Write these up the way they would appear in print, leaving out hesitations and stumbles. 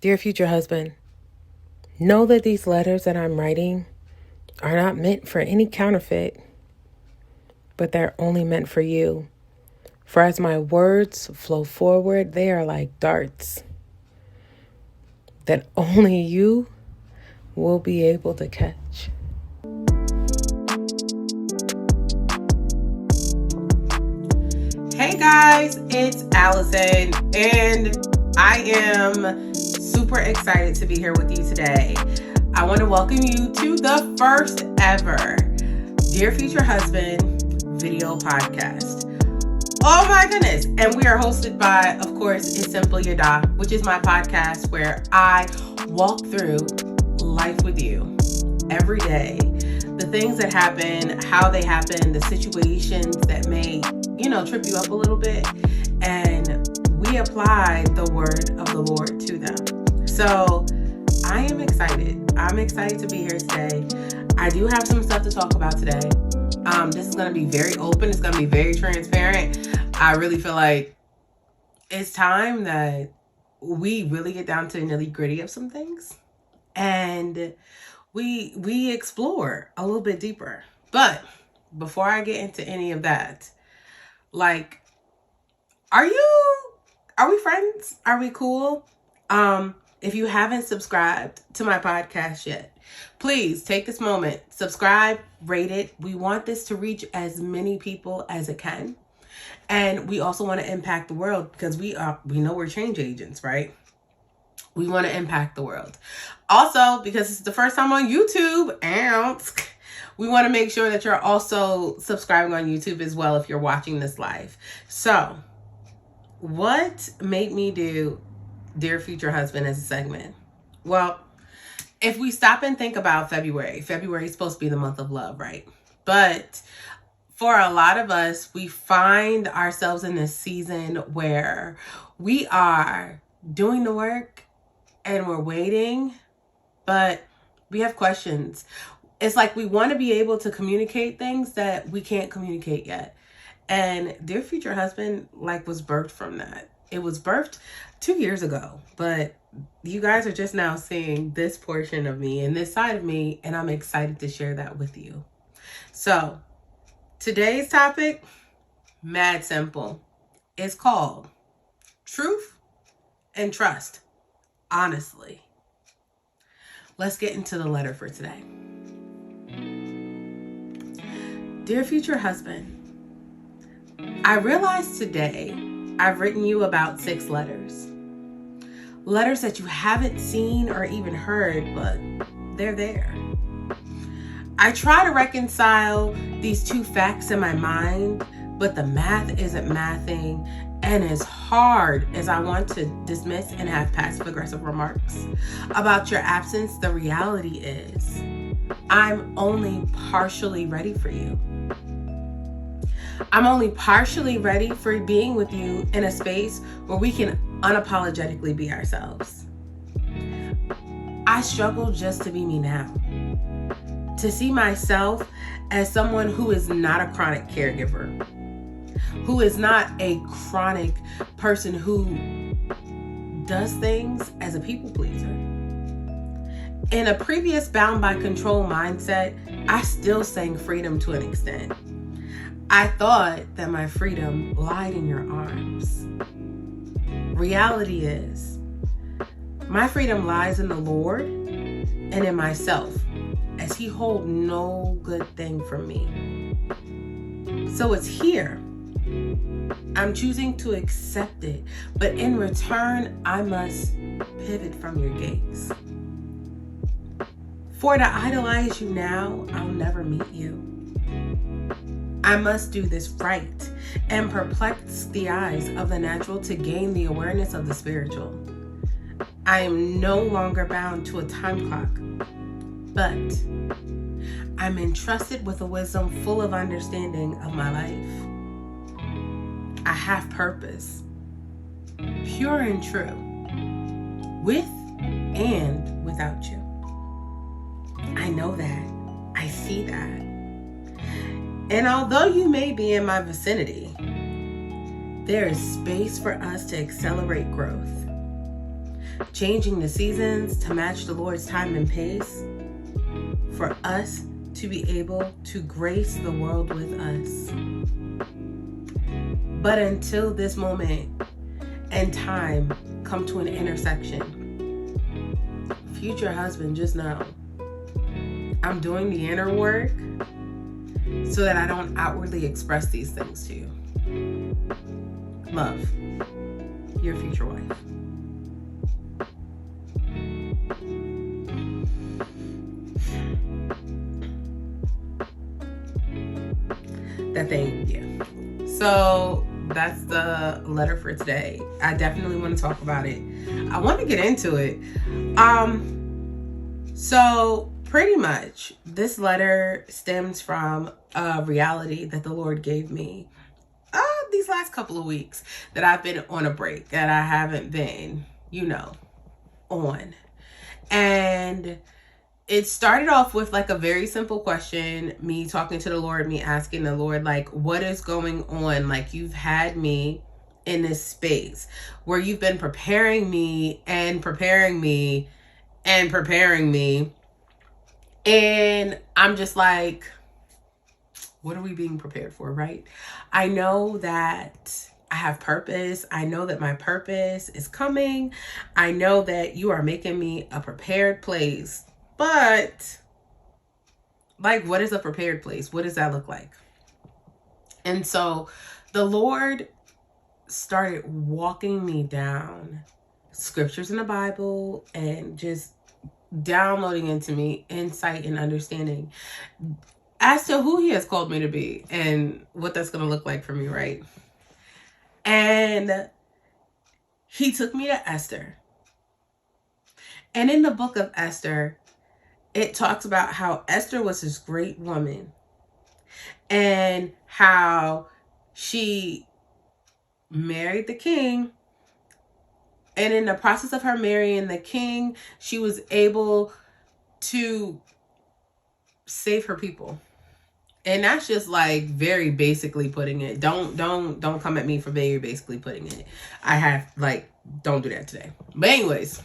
Dear future husband, know that these letters that I'm writing are not meant for any counterfeit, but they're only meant for you. For as my words flow forward, they are like darts that only you will be able to catch. Hey guys, it's Allison, and I am super excited to be here with you today. I want to welcome you to the first ever Dear Future Husband video podcast. Oh my goodness. And we are hosted by, of course, It's Simple Yahdah, which is my podcast where I walk through life with you every day. The things that happen, how they happen, the situations that may, trip you up a little bit. And we apply the word of the Lord to them. So I am excited. I'm excited to be here today. I do have some stuff to talk about today. This is going to be very open. It's going to be very transparent. I really feel like it's time that we really get down to the nitty-gritty of some things. And we explore a little bit deeper. But before I get into any of that, are we friends? Are we cool? If you haven't subscribed to my podcast yet, please take this moment, subscribe, rate it. We want this to reach as many people as it can. And we also want to impact the world because we know we're change agents, right? We want to impact the world. Also, because it's the first time on YouTube, and we want to make sure that you're also subscribing on YouTube as well if you're watching this live. So, what made me do Dear Future Husband as a segment? Well, if we stop and think about February is supposed to be the month of love, right? But for a lot of us, we find ourselves in this season where we are doing the work and we're waiting, but we have questions. It's like we want to be able to communicate things that we can't communicate yet. And Dear Future Husband, was birthed from that. It was birthed 2 years ago, but you guys are just now seeing this portion of me and this side of me, and I'm excited to share that with you. So today's topic, mad simple. It's called Truth and Trust, honestly. Let's get into the letter for today. Dear Future Husband, I realized today I've written you about 6 letters. Letters that you haven't seen or even heard, but they're there. I try to reconcile these 2 facts in my mind, but the math isn't mathing. And as hard as I want to dismiss and have passive-aggressive remarks about your absence, the reality is I'm only partially ready for you. I'm only partially ready for being with you in a space where we can unapologetically be ourselves. I struggle just to be me now. To see myself as someone who is not a chronic caregiver, who is not a chronic person who does things as a people pleaser. In a previous bound by control mindset, I still sang freedom to an extent. I thought that my freedom lied in your arms. Reality is, my freedom lies in the Lord and in myself, as He holds no good thing from me. So it's here. I'm choosing to accept it, but in return, I must pivot from your gaze. For to idolize you now, I'll never meet you. I must do this right and perplex the eyes of the natural to gain the awareness of the spiritual. I am no longer bound to a time clock, but I'm entrusted with a wisdom full of understanding of my life. I have purpose, pure and true, with and without you. I know that. I see that. And although you may be in my vicinity, there is space for us to accelerate growth. changing the seasons to match the Lord's time and pace, for us to be able to grace the world with us. But until this moment and time come to an intersection, future husband, just know I'm doing the inner work so that I don't outwardly express these things to you. Love, your future wife. That thing, yeah. So that's the letter for today. I definitely want to talk about it. I want to get into it. So pretty much this letter stems from a reality that the Lord gave me these last couple of weeks that I've been on a break, that I haven't been, on. And it started off with like a very simple question, me talking to the Lord, me asking the Lord, like, what is going on? Like, you've had me in this space where you've been preparing me and preparing me and preparing me. And I'm just like, what are we being prepared for, right? I know that I have purpose. I know that my purpose is coming. I know that you are making me a prepared place. But, like, what is a prepared place? What does that look like? And so the Lord started walking me down scriptures in the Bible and just downloading into me insight and understanding as to who he has called me to be and what that's going to look like for me, right? And he took me to Esther. And in the book of Esther, it talks about how Esther was this great woman and how she married the king. And in the process of her marrying the king, she was able to save her people. And that's just like very basically putting it. Don't come at me for very basically putting it. Don't do that today. But anyways,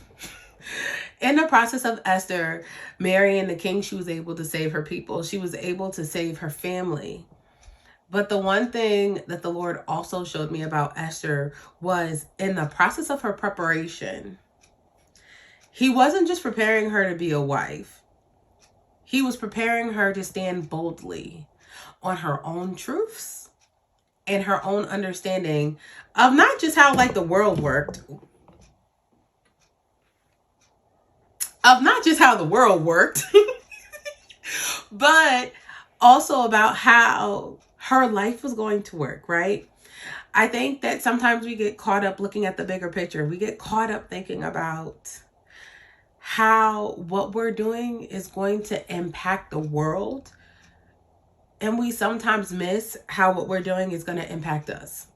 in the process of Esther marrying the king, she was able to save her people. She was able to save her family. But the one thing that the Lord also showed me about Esther was in the process of her preparation, he wasn't just preparing her to be a wife. He was preparing her to stand boldly on her own truths and her own understanding of not just how the world worked, but also about how her life was going to work, right? I think that sometimes we get caught up looking at the bigger picture. We get caught up thinking about how what we're doing is going to impact the world. And we sometimes miss how what we're doing is going to impact us.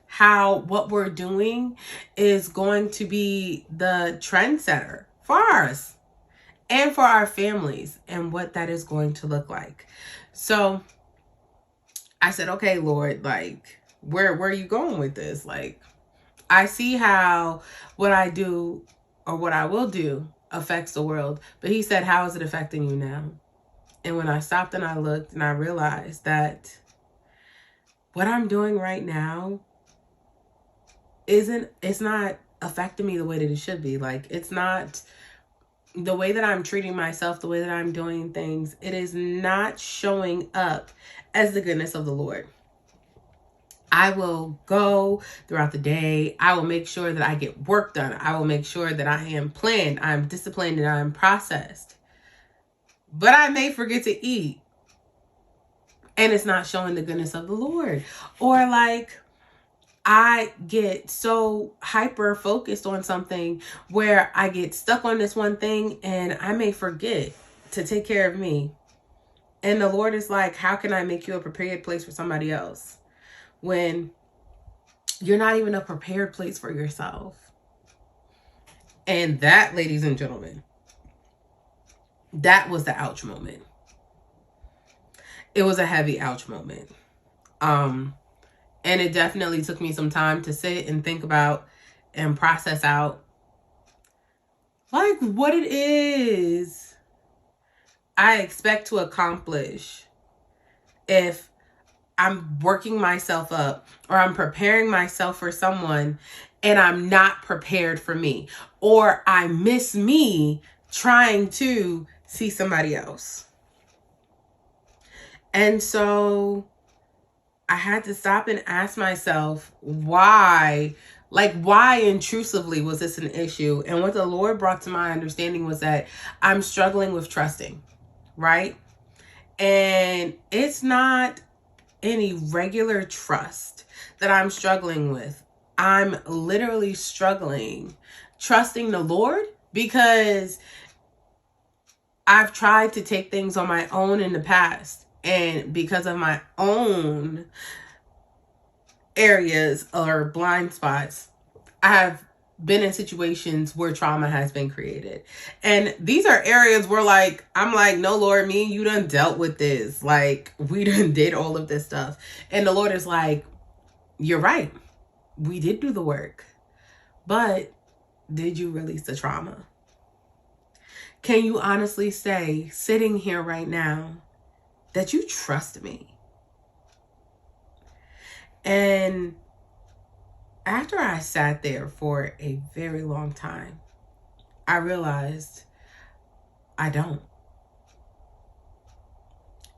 How what we're doing is going to be the trendsetter for us and for our families and what that is going to look like. So I said, okay, Lord, where are you going with this? I see how what I do or what I will do affects the world. But he said, how is it affecting you now? And when I stopped and I looked and I realized that what I'm doing right now it's not affecting me the way that it should be. It's not the way that I'm treating myself, the way that I'm doing things. It is not showing up as the goodness of the Lord. I will go throughout the day. I will make sure that I get work done. I will make sure that I am planned, I'm disciplined, and I'm processed. But I may forget to eat. And it's not showing the goodness of the Lord. Or I get so hyper focused on something where I get stuck on this one thing and I may forget to take care of me. And the Lord is like, how can I make you a prepared place for somebody else when you're not even a prepared place for yourself? And that, ladies and gentlemen, that was the ouch moment. It was a heavy ouch moment. And it definitely took me some time to sit and think about and process out like what it is I expect to accomplish if I'm working myself up or I'm preparing myself for someone and I'm not prepared for me, or I miss me trying to see somebody else. And so I had to stop and ask myself why, why intrusively was this an issue? And what the Lord brought to my understanding was that I'm struggling with trusting, right? And it's not any regular trust that I'm struggling with. I'm literally struggling trusting the Lord because I've tried to take things on my own in the past. And because of my own areas or blind spots, I have been in situations where trauma has been created. And these are areas where I'm like, no, Lord, me and you done dealt with this. Like, we done did all of this stuff. And the Lord is like, you're right. We did do the work. But did you release the trauma? Can you honestly say, sitting here right now, that you trust me? And after I sat there for a very long time, I realized I don't.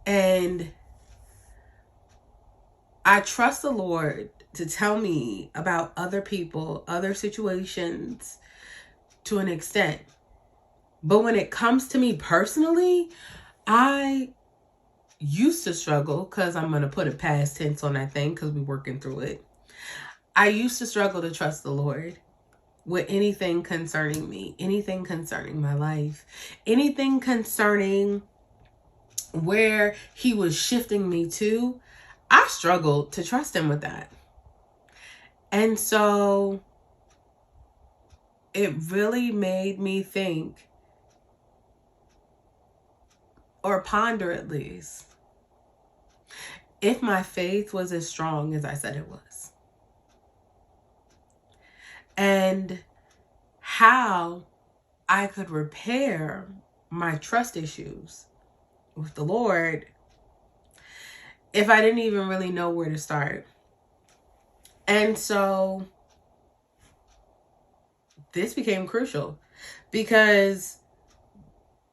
And I trust the Lord to tell me about other people, other situations to an extent. But when it comes to me personally, I used to struggle, because I'm going to put a past tense on that thing because we're working through it. I used to struggle to trust the Lord with anything concerning me, anything concerning my life, anything concerning where he was shifting me to. I struggled to trust him with that. And so it really made me think, or ponder at least, if my faith was as strong as I said it was. And how I could repair my trust issues with the Lord if I didn't even really know where to start. And so this became crucial because,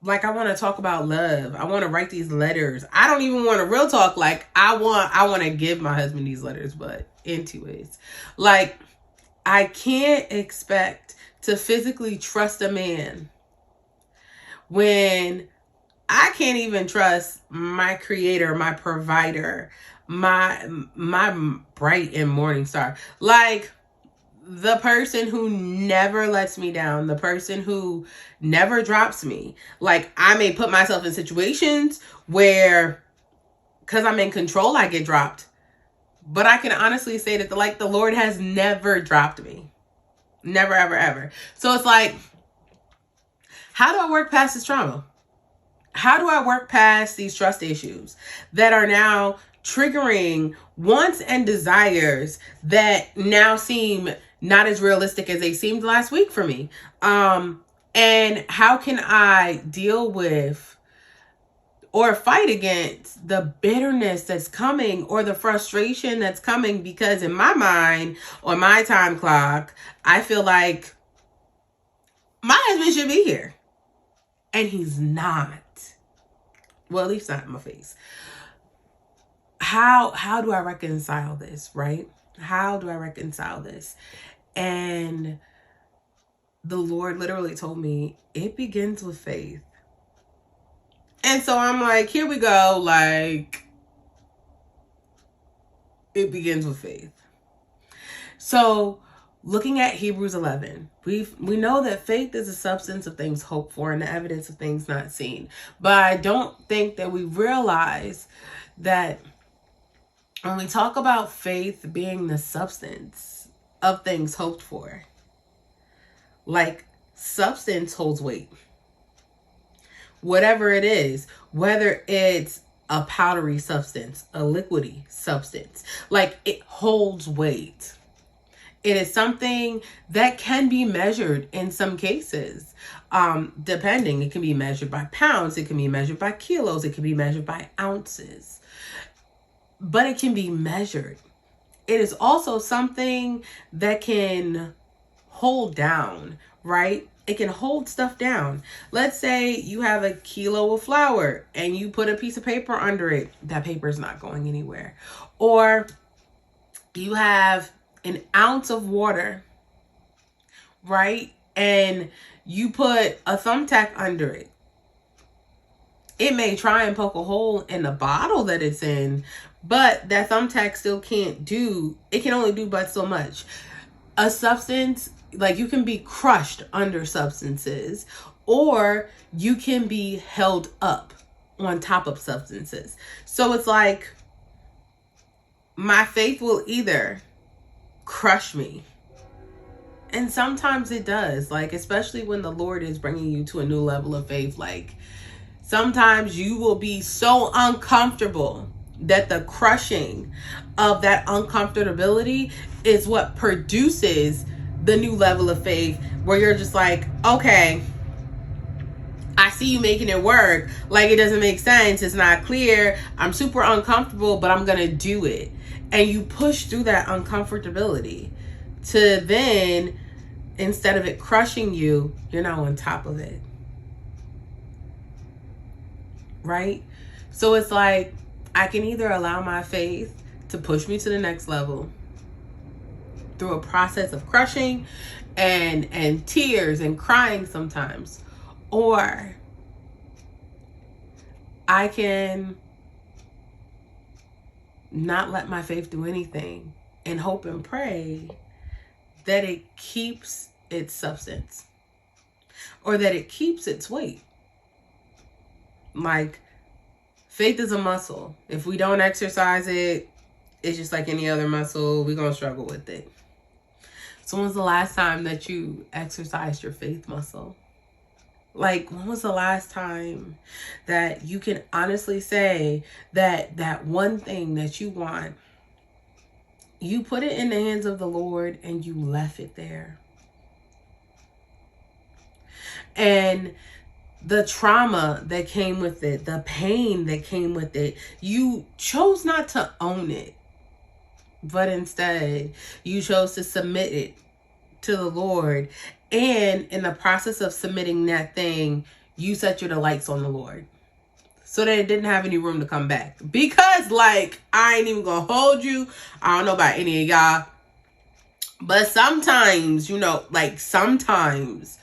I want to talk about love. I want to write these letters. I don't even want to real talk. I want to give my husband these letters, but in two ways. I can't expect to physically trust a man when I can't even trust my creator, my provider, my bright and morning star. The person who never lets me down, the person who never drops me. I may put myself in situations where, because I'm in control, I get dropped. But I can honestly say that the Lord has never dropped me. Never, ever, ever. So it's how do I work past this trauma? How do I work past these trust issues that are now triggering wants and desires that now seem not as realistic as they seemed last week for me? And how can I deal with or fight against the bitterness that's coming or the frustration that's coming? Because in my mind, on my time clock, I feel like my husband should be here. And he's not. Well, at least not in my face. How do I reconcile this, right? How do I reconcile this? And the Lord literally told me, it begins with faith. And so I'm like, here we go. It begins with faith. So looking at Hebrews 11, we know that faith is the substance of things hoped for and the evidence of things not seen. But I don't think that we realize that when we talk about faith being the substance of things hoped for, substance holds weight. Whatever it is, whether it's a powdery substance, a liquidy substance, it holds weight. It is something that can be measured in some cases. Depending, it can be measured by pounds, it can be measured by kilos, it can be measured by ounces, but it can be measured. It is also something that can hold down, right? It can hold stuff down. Let's say you have a kilo of flour and you put a piece of paper under it. That paper is not going anywhere. Or you have an ounce of water, right? And you put a thumbtack under it. It may try and poke a hole in the bottle that it's in, but that thumbtack still can't do, it can only do but so much. A substance, like you can be crushed under substances, or you can be held up on top of substances. So it's like my faith will either crush me, and sometimes it does, like especially when the Lord is bringing you to a new level of faith. Like sometimes you will be so uncomfortable that the crushing of that uncomfortability is what produces the new level of faith, where you're just like, okay, I see you making it work. Like it doesn't make sense. It's not clear. I'm super uncomfortable, but I'm going to do it. And you push through that uncomfortability to then, instead of it crushing you, you're now on top of it. Right? So it's like, I can either allow my faith to push me to the next level through a process of crushing and tears and crying sometimes, or I can not let my faith do anything and hope and pray that it keeps its substance or that it keeps its weight. Like, faith is a muscle. If we don't exercise it, it's just like any other muscle. We're going to struggle with it. So when was the last time that you exercised your faith muscle? Like, when was the last time that you can honestly say that that one thing that you want, you put it in the hands of the Lord and you left it there? And the trauma that came with it, the pain that came with it, you chose not to own it, but instead you chose to submit it to the Lord. And in the process of submitting that thing, you set your delights on the Lord so that it didn't have any room to come back. Because, like, I ain't even gonna hold you. I don't know about any of y'all, but sometimes, you know, like sometimes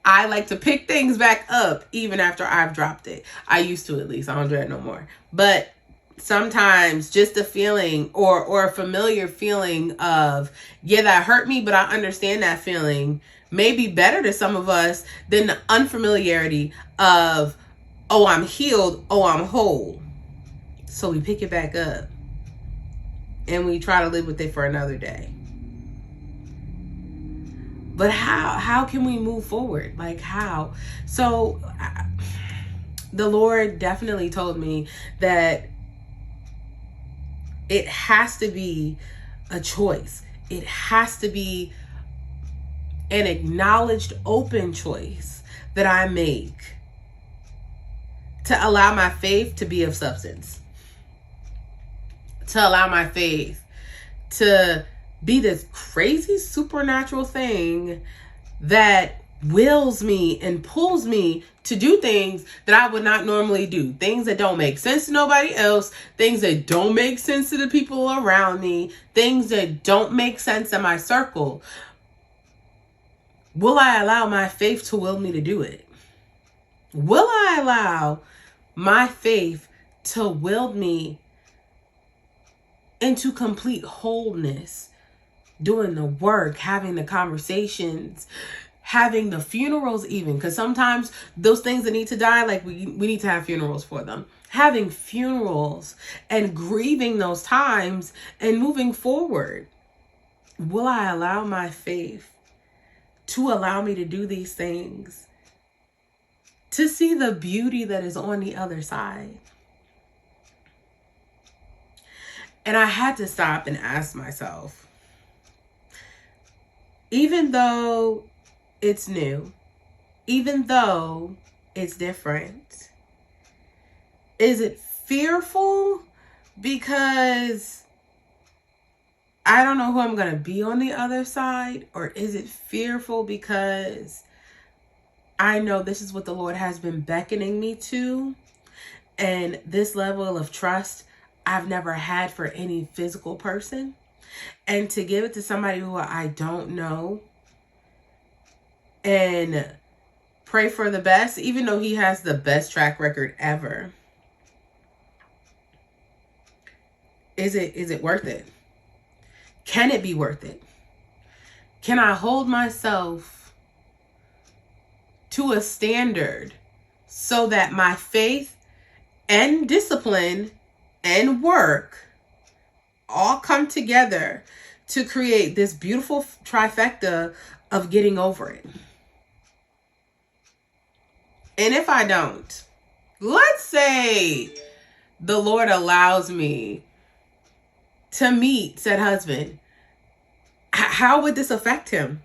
I like to pick things back up even after I've dropped it. I used to, at least. I don't do that no more. But sometimes just a feeling or a familiar feeling of, yeah, that hurt me, but I understand that feeling, may be better to some of us than the unfamiliarity of, oh, I'm healed, oh, I'm whole. So we pick it back up and we try to live with it for another day. But how can we move forward? Like, how? So the Lord definitely told me that it has to be a choice. It has to be an acknowledged, open choice that I make to allow my faith to be of substance, to allow my faith to be this crazy supernatural thing that wills me and pulls me to do things that I would not normally do. Things that don't make sense to nobody else. Things that don't make sense to the people around me. Things that don't make sense in my circle. Will I allow my faith to will me to do it? Will I allow my faith to will me into complete wholeness? Doing the work, having the conversations, having the funerals even. Because sometimes those things that need to die, like we need to have funerals for them. Having funerals and grieving those times and moving forward. Will I allow my faith to allow me to do these things? To see the beauty that is on the other side. And I had to stop and ask myself, Even though it's new, even though it's different, is it fearful because I don't know who I'm going to be on the other side? Or is it fearful because I know this is what the Lord has been beckoning me to? And this level of trust I've never had for any physical person. And to give it to somebody who I don't know and pray for the best, even though he has the best track record ever. Is it worth it? Can it be worth it? Can I hold myself to a standard so that my faith and discipline and work all come together to create this beautiful trifecta of getting over it? And if I don't, let's say the Lord allows me to meet said husband, how would this affect him?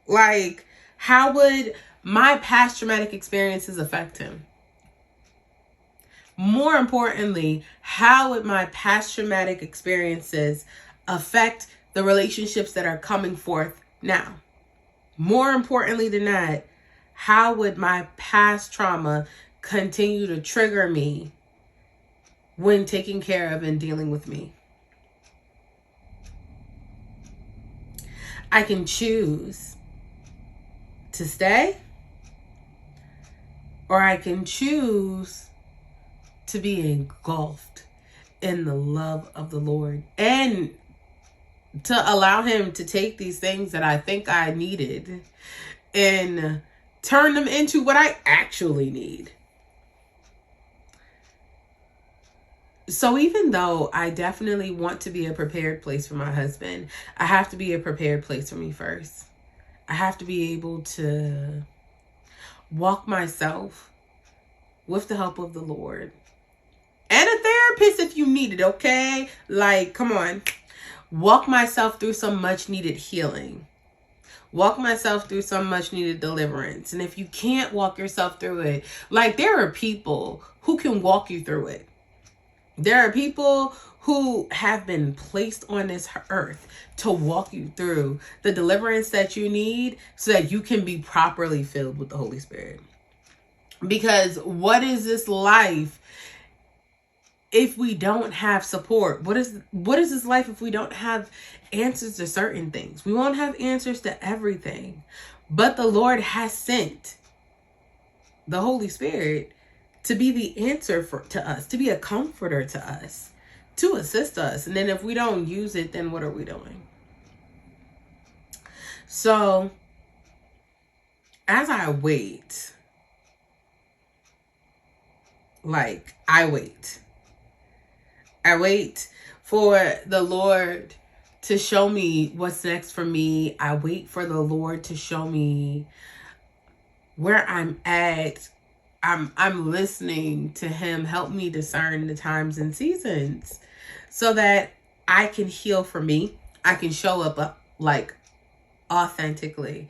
Like, how would my past traumatic experiences affect him? More importantly, how would my past traumatic experiences affect the relationships that are coming forth now? More importantly than that, how would my past trauma continue to trigger me when taking care of and dealing with me? I can choose to stay, or I can choose to be engulfed in the love of the Lord and to allow him to take these things that I think I needed and turn them into what I actually need. So even though I definitely want to be a prepared place for my husband, I have to be a prepared place for me first. I have to be able to walk myself with the help of the Lord. And a therapist if you need it, okay? Like, come on. Walk myself through some much needed healing. Walk myself through some much needed deliverance. And if you can't walk yourself through it, like, there are people who can walk you through it. There are people who have been placed on this earth to walk you through the deliverance that you need so that you can be properly filled with the Holy Spirit. Because what is this life if we don't have support? What is this life if we don't have answers to certain things? We won't have answers to everything. But the Lord has sent the Holy Spirit to be the answer to us, to be a comforter to us, to assist us. And then if we don't use it, then what are we doing? So as I wait, I wait for the Lord to show me what's next for me. I wait for the Lord to show me where I'm at. I'm listening to him help me discern the times and seasons so that I can heal for me. I can show up like authentically.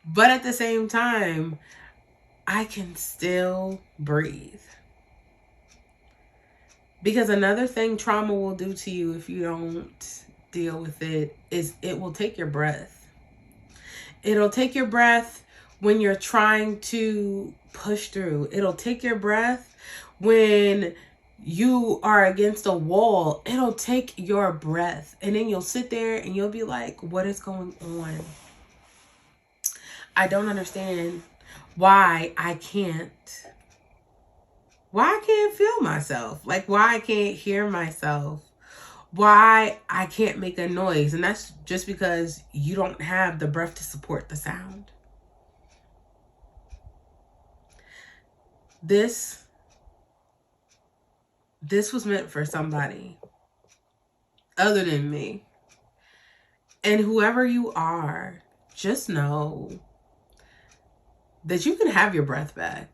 But at the same time, I can still breathe. Because another thing trauma will do to you if you don't deal with it is it will take your breath. It'll take your breath when you're trying to push through. It'll take your breath when you are against a wall. It'll take your breath. And then you'll sit there and you'll be like, what is going on? I don't understand why I can't feel myself. Like, why I can't hear myself. Why I can't make a noise. And that's just because you don't have the breath to support the sound. This was meant for somebody other than me. And whoever you are, just know that you can have your breath back.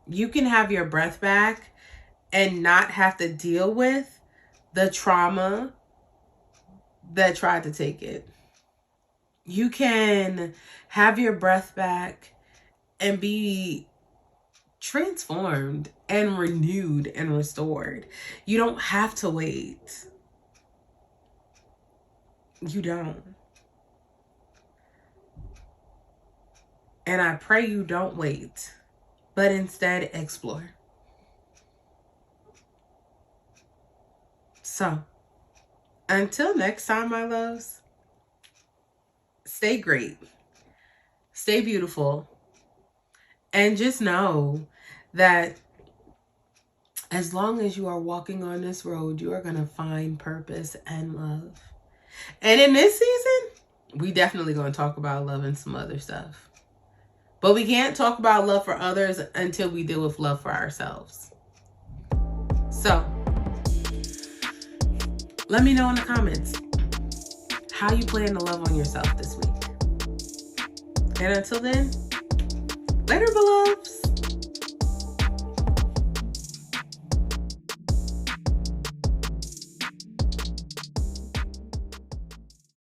You can have your breath back and not have to deal with the trauma that tried to take it. You can have your breath back and be transformed and renewed and restored. You don't have to wait. You don't. And I pray you don't wait, but instead explore. So, until next time, my loves, stay great, stay beautiful, and just know that as long as you are walking on this road, you are going to find purpose and love. And in this season, we definitely going to talk about love and some other stuff. But we can't talk about love for others until we deal with love for ourselves. So, let me know in the comments how you plan to love on yourself this week. And until then, later, beloveds.